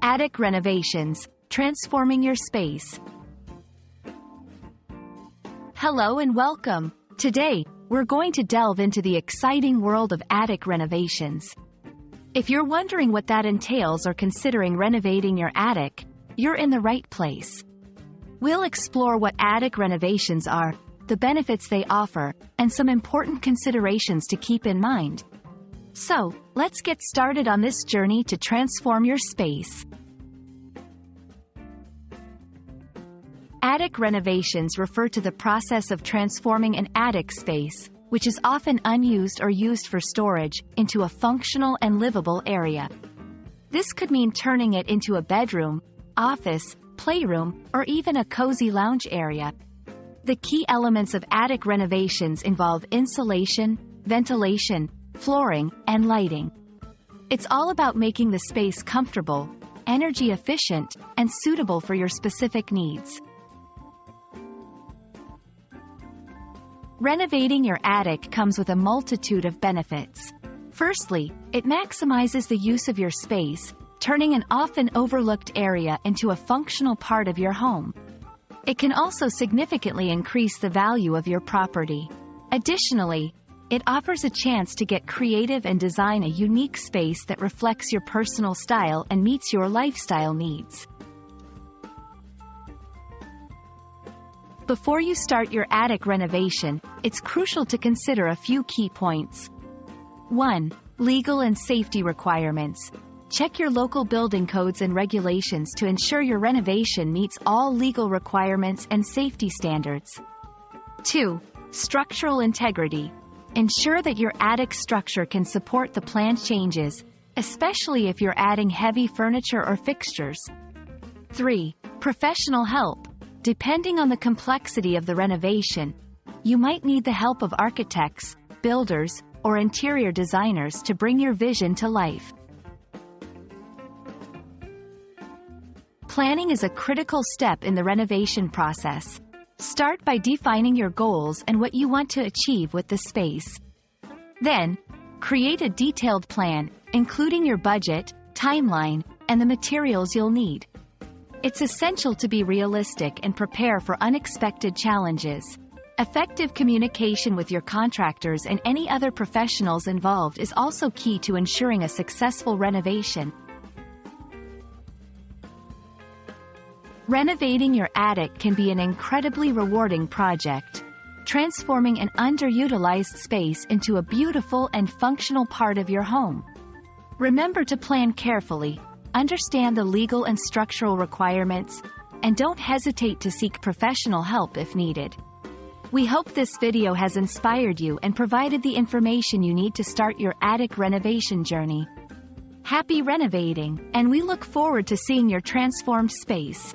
Attic Renovations, transforming your space. Hello and welcome. Today, we're going to delve into the exciting world of attic renovations. If you're wondering what that entails or considering renovating your attic, you're in the right place. We'll explore what attic renovations are, the benefits they offer, and some important considerations to keep in mind. So, let's get started on this journey to transform your space. Attic renovations refer to the process of transforming an attic space, which is often unused or used for storage, into a functional and livable area. This could mean turning it into a bedroom, office, playroom, or even a cozy lounge area. The key elements of attic renovations involve insulation, ventilation, flooring, and lighting. It's all about making the space comfortable, energy efficient, and suitable for your specific needs. Renovating your attic comes with a multitude of benefits. Firstly, it maximizes the use of your space, turning an often overlooked area into a functional part of your home. It can also significantly increase the value of your property. Additionally, it offers a chance to get creative and design a unique space that reflects your personal style and meets your lifestyle needs. Before you start your attic renovation, it's crucial to consider a few key points. 1. Legal and safety requirements. Check your local building codes and regulations to ensure your renovation meets all legal requirements and safety standards. 2. Structural integrity. Ensure that your attic structure can support the planned changes, especially if you're adding heavy furniture or fixtures. 3. Professional help. Depending on the complexity of the renovation, you might need the help of architects, builders, or interior designers to bring your vision to life. Planning is a critical step in the renovation process. Start by defining your goals and what you want to achieve with the space. Then, create a detailed plan, including your budget, timeline, and the materials you'll need. It's essential to be realistic and prepare for unexpected challenges. Effective communication with your contractors and any other professionals involved is also key to ensuring a successful renovation. Renovating your attic can be an incredibly rewarding project, transforming an underutilized space into a beautiful and functional part of your home. Remember to plan carefully, understand the legal and structural requirements, and don't hesitate to seek professional help if needed. We hope this video has inspired you and provided the information you need to start your attic renovation journey. Happy renovating, and we look forward to seeing your transformed space.